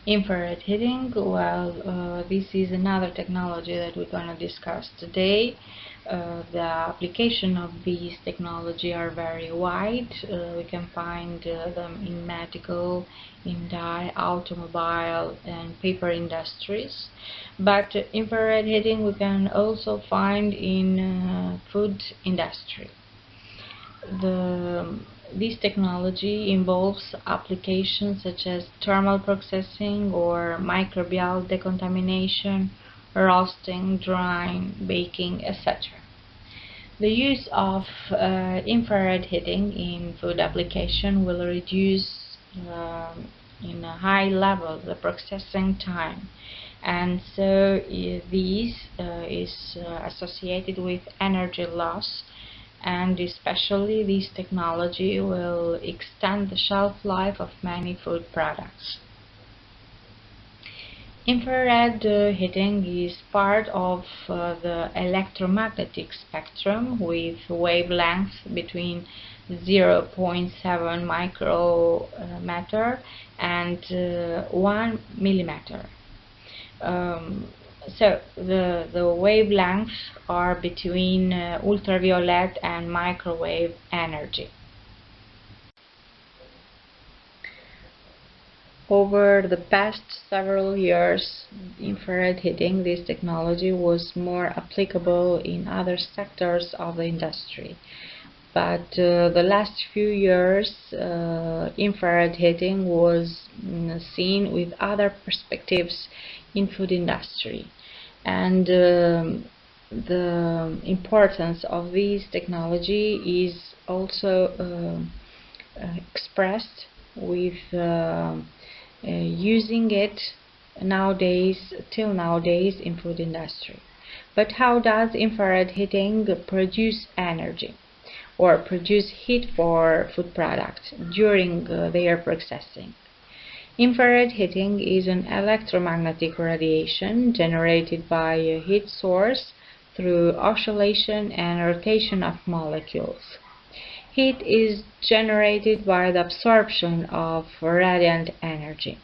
Infrared heating, well, this is another technology that we're going to discuss today. The application of these technology are very wide. We can find them in medical, in dye, automobile, and paper industries. But infrared heating we can also find in food industry. This technology involves applications such as thermal processing or microbial decontamination, roasting, drying, baking, etc. The use of infrared heating in food application will reduce in a high level the processing time, and so this is associated with energy loss, and especially this technology will extend the shelf life of many food products. Infrared heating is part of the electromagnetic spectrum with wavelengths between 0.7 micrometer and 1 millimeter. So the wavelengths are between ultraviolet and microwave energy. Over the past several years, infrared heating, this technology was more applicable in other sectors of the industry. But the last few years, infrared heating was seen with other perspectives in food industry, and the importance of this technology is also expressed with using it till nowadays in food industry. But how does infrared heating produce energy or produce heat for food products during their processing? Infrared heating is an electromagnetic radiation generated by a heat source through oscillation and rotation of molecules. Heat is generated by the absorption of radiant energy.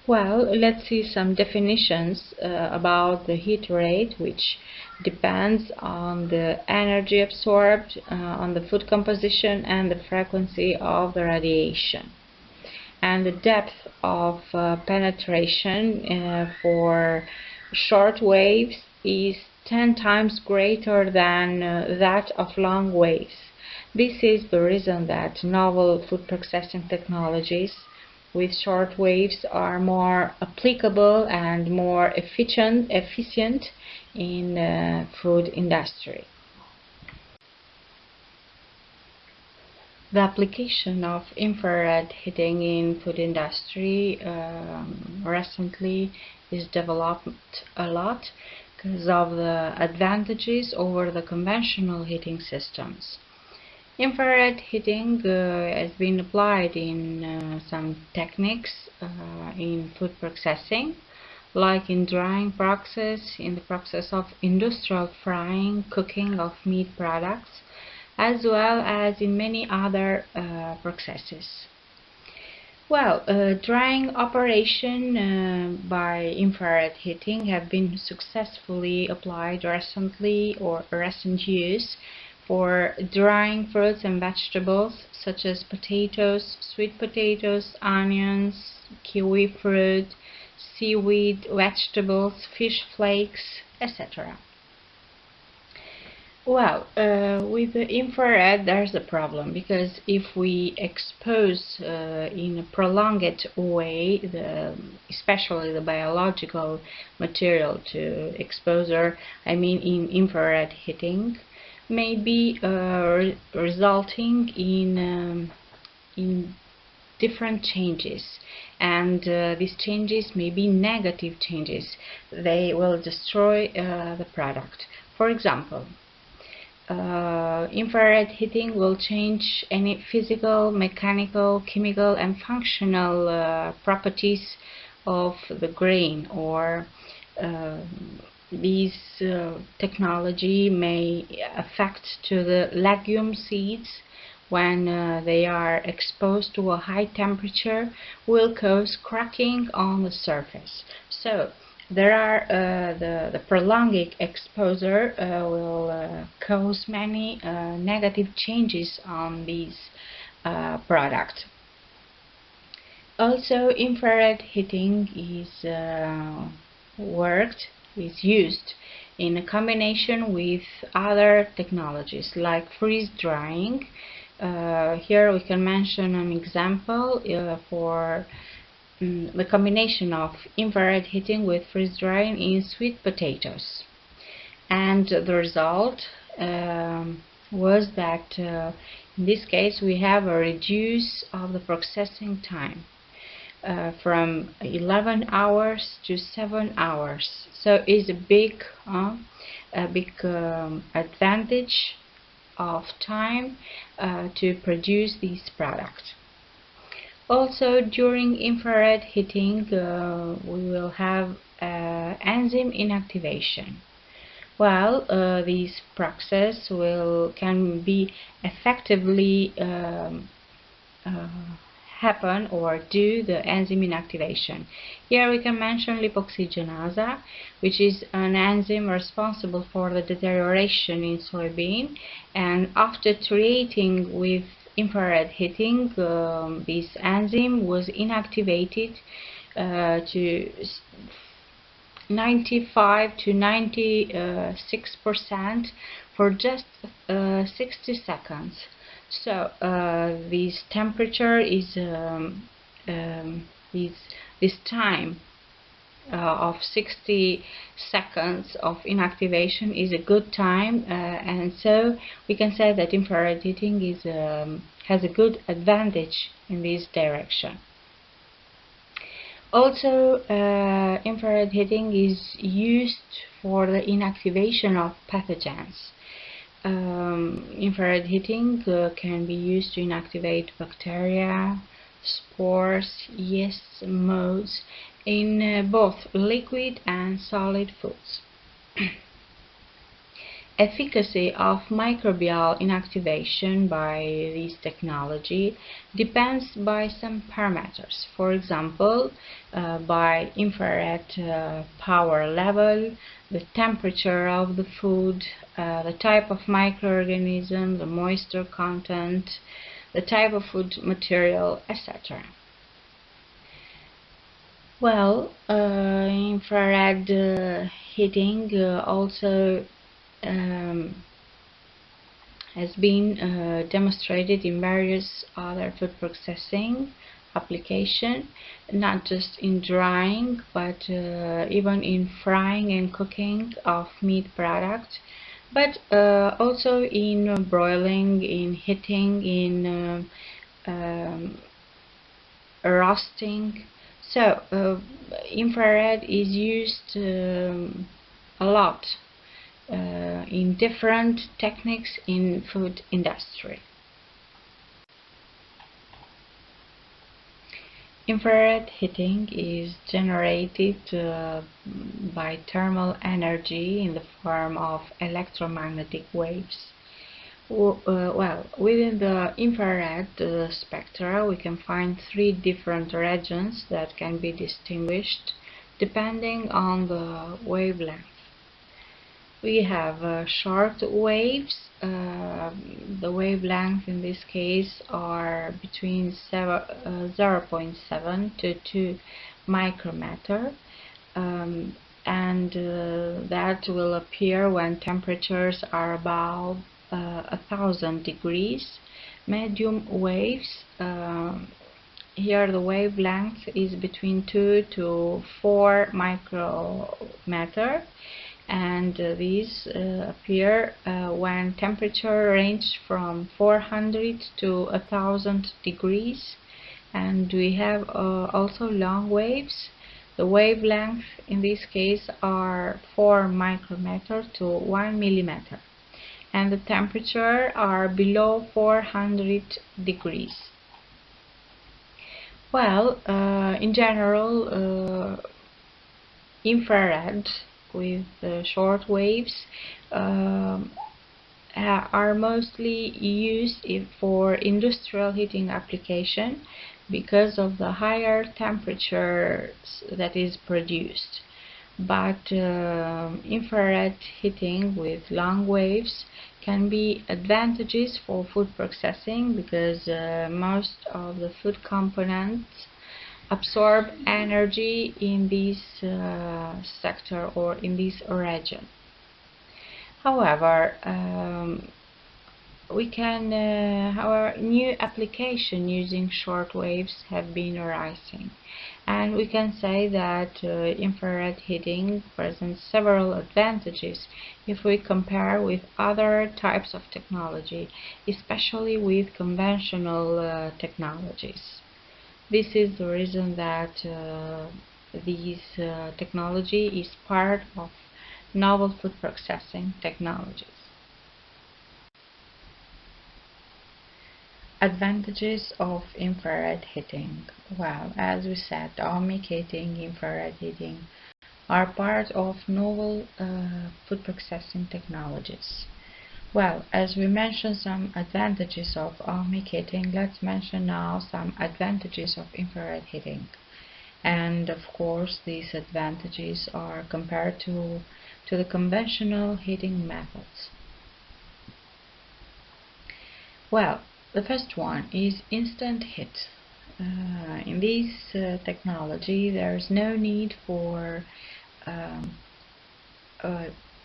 Well, let's see some definitions about the heat rate, which depends on the energy absorbed, on the food composition, and the frequency of the radiation. And the depth of penetration for short waves is 10 times greater than that of long waves. This is the reason that novel food processing technologies with short waves are more applicable and more efficient in food industry. The application of infrared heating in food industry recently is developed a lot because of the advantages over the conventional heating systems. Infrared heating has been applied in some techniques in food processing, like in drying process, in the process of industrial frying, cooking of meat products, as well as in many other processes. Well, drying operation by infrared heating have been successfully applied recently or recent use for drying fruits and vegetables such as potatoes, sweet potatoes, onions, kiwi fruit, seaweed, vegetables, fish flakes, etc. Well, with the infrared there's a problem, because if we expose in a prolonged way, especially the biological material to exposure, I mean in infrared heating, may be resulting in different changes, and these changes may be negative changes. They will destroy the product. For example, infrared heating will change any physical, mechanical, chemical and functional properties of the grain, or this technology may affect to the legume seeds, when they are exposed to a high temperature, will cause cracking on the surface. So there are the prolonged exposure will cause many negative changes on these product. Also, infrared heating is used in a combination with other technologies like freeze drying. Here we can mention an example for the combination of infrared heating with freeze drying in sweet potatoes. And the result was that in this case we have a reduce of the processing time from 11 hours to 7 hours. So it's a big advantage of time to produce this product. Also, during infrared heating we will have enzyme inactivation. Well, this process can be effectively happen or do the enzyme inactivation. Here we can mention lipoxygenase, which is an enzyme responsible for the deterioration in soybean, and after treating with infrared heating, this enzyme was inactivated to 95 to 96% for just 60 seconds. So this temperature is this time of 60 seconds of inactivation is a good time, and so we can say that infrared heating has a good advantage in this direction. Also, infrared heating is used for the inactivation of pathogens. Infrared heating can be used to inactivate bacteria, spores, yeasts, molds in both liquid and solid foods. Efficacy of microbial inactivation by this technology depends by some parameters. For example, by infrared power level, the temperature of the food, the type of microorganism, the moisture content, the type of food material, etc. Well, infrared heating also has been demonstrated in various other food processing application, not just in drying but even in frying and cooking of meat products, but also in broiling, in heating, in roasting. So infrared is used a lot in different techniques in food industry. Infrared heating is generated by thermal energy in the form of electromagnetic waves. Well, within the infrared spectra we can find three different regions that can be distinguished depending on the wavelength. We have short waves. The wavelength in this case are between 0.7 to 2 micrometer, and that will appear when temperatures are above 1000 degrees. Medium waves, here the wavelength is between 2 to 4 micrometer, and these appear when temperature range from 400 to 1000 degrees. And we have also long waves. The wavelength in this case are 4 micrometer to 1 millimeter, and the temperature are below 400 degrees. Well, in general, infrared with short waves are mostly used for industrial heating application because of the higher temperatures that is produced. But infrared heating with long waves can be advantages for food processing because most of the food components absorb energy in this sector or in this region. However, our new application using short waves have been rising, and we can say that infrared heating presents several advantages if we compare with other types of technology, especially with conventional technologies. This is the reason that this technology is part of novel food processing technologies. Advantages of infrared heating. Well, as we said, ohmic heating, infrared heating are part of novel food processing technologies. Well, as we mentioned some advantages of ohmic heating, let's mention now some advantages of infrared heating. And of course, these advantages are compared to the conventional heating methods. Well, the first one is instant heat. In this technology, there is no need for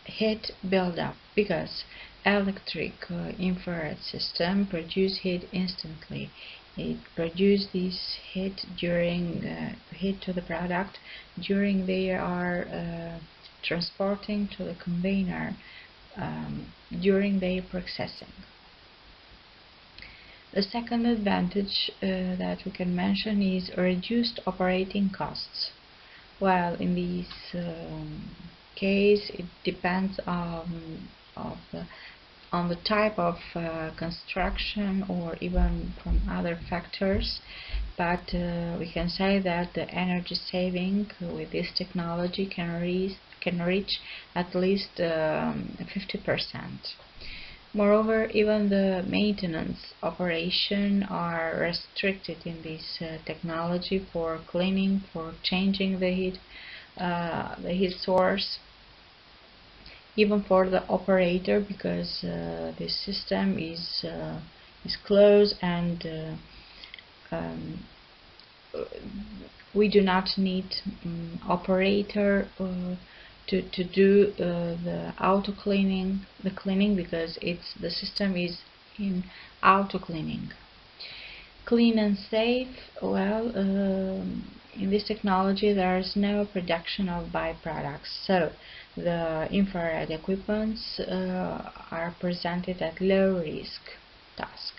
heat buildup because electric infrared system produce heat instantly. It produces this heat during heat to the product during they are transporting to the conveyor during their processing. The second advantage that we can mention is reduced operating costs. Well, in this case, it depends on the type of construction or even from other factors, but we can say that the energy saving with this technology can reach at least 50%. Moreover, even the maintenance operation are restricted in this technology for cleaning, for changing the heat source, even for the operator, because this system is closed and we do not need operator to do the auto cleaning, because the system is in auto cleaning. Clean and safe. Well, in this technology there is no production of byproducts, so the infrared equipments are presented at low risk task.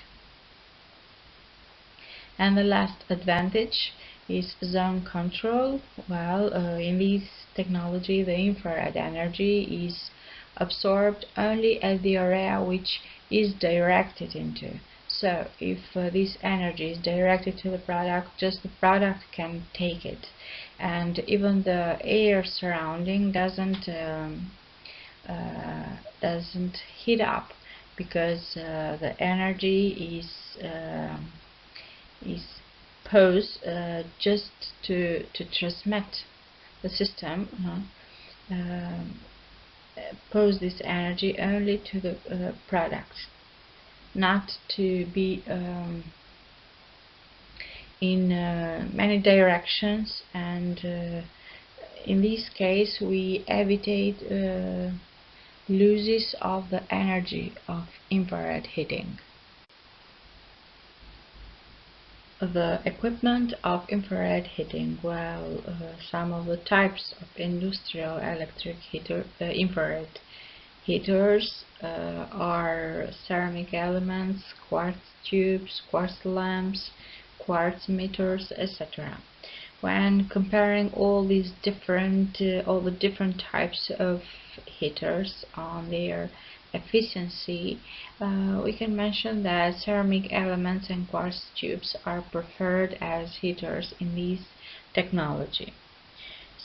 And the last advantage is zone control. Well, in this technology, the infrared energy is absorbed only at the area which is directed into. So, if this energy is directed to the product, just the product can take it, and even the air surrounding doesn't heat up, because the energy is posed just to transmit the system pose this energy only to the product, not to be in many directions, and in this case we evitate losses of the energy of infrared heating. The equipment of infrared heating. Well, some of the types of industrial electric infrared heaters are ceramic elements, quartz tubes, quartz lamps, quartz meters, etc. When comparing all the different types of heaters on their efficiency, we can mention that ceramic elements and quartz tubes are preferred as heaters in this technology.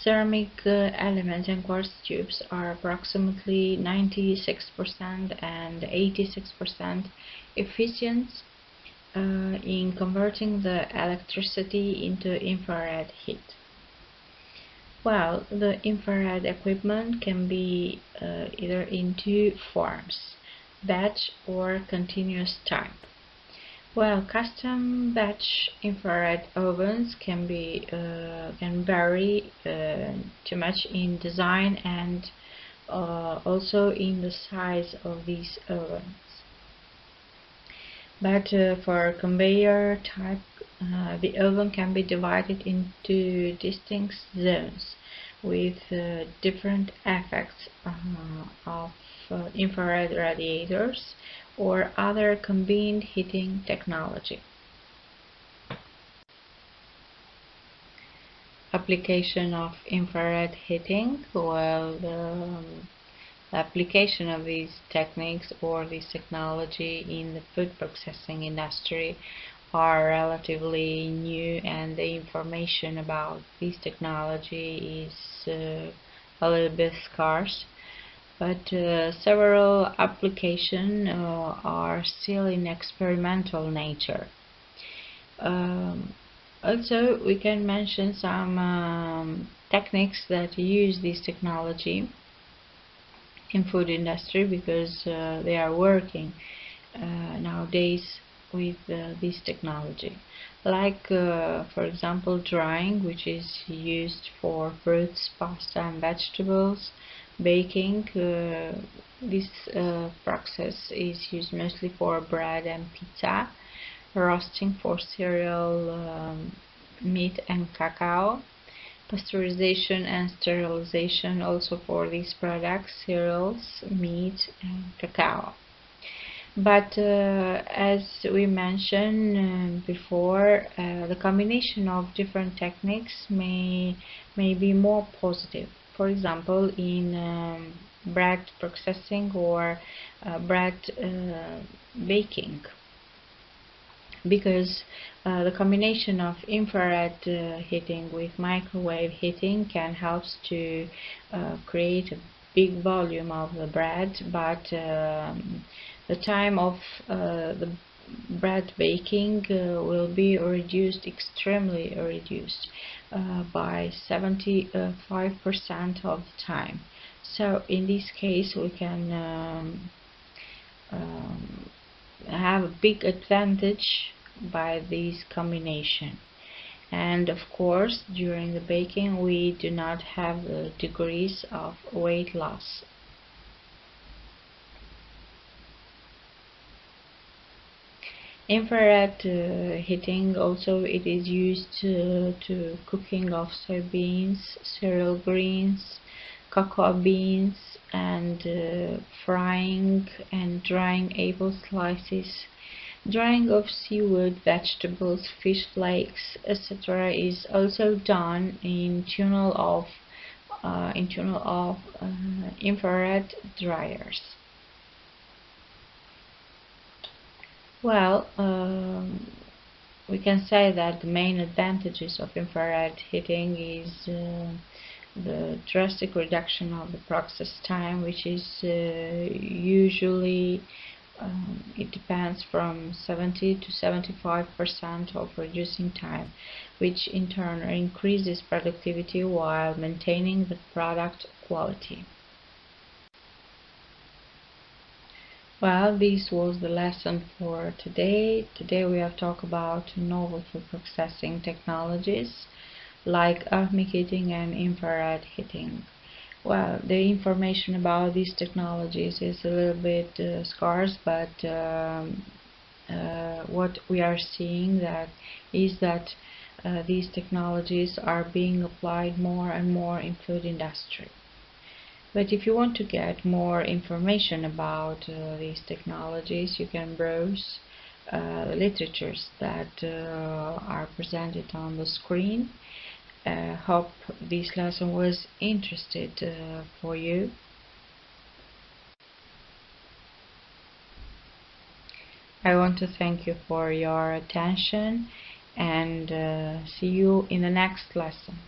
ceramic elements and quartz tubes are approximately 96% and 86% efficient in converting the electricity into infrared heat. Well, the infrared equipment can be either in two forms, batch or continuous type. Well, custom batch infrared ovens can vary too much in design and also in the size of these ovens. But for conveyor type, the oven can be divided into distinct zones with different effects of infrared radiators or other combined heating technology. Application of infrared heating. Well, the application of these techniques or this technology in the food processing industry are relatively new, and the information about this technology is a little bit scarce. But several applications are still in experimental nature. Also, we can mention some techniques that use this technology in food industry because they are working nowadays with this technology, like for example drying, which is used for fruits, pasta and vegetables. Baking, this process is used mostly for bread and pizza. Roasting for cereal, meat and cacao. Pasteurization and sterilization also for these products, cereals, meat and cacao. But as we mentioned before, the combination of different techniques may be more positive. For example, in bread processing or bread baking, because the combination of infrared heating with microwave heating can help to create a big volume of the bread, but the time of the bread baking will be reduced, extremely reduced, by 75% of the time. So in this case we can have a big advantage by this combination. And of course, during the baking we do not have the degrees of weight loss. Infrared heating also, it is used to cooking of soybeans, cereal grains, cocoa beans, and frying and drying apple slices. Drying of seafood, vegetables, fish flakes, etc. is also done in tunnel of infrared dryers. Well, we can say that the main advantages of infrared heating is the drastic reduction of the process time, which is usually it depends from 70 to 75% of reducing time, which in turn increases productivity while maintaining the product quality. Well, this was the lesson for today. Today we have talked about novel food processing technologies like Ohmic heating and infrared heating. Well, the information about these technologies is a little bit scarce, but what we are seeing is that these technologies are being applied more and more in food industry. But if you want to get more information about these technologies, you can browse the literatures that are presented on the screen. Hope this lesson was interested for you. I want to thank you for your attention and see you in the next lesson.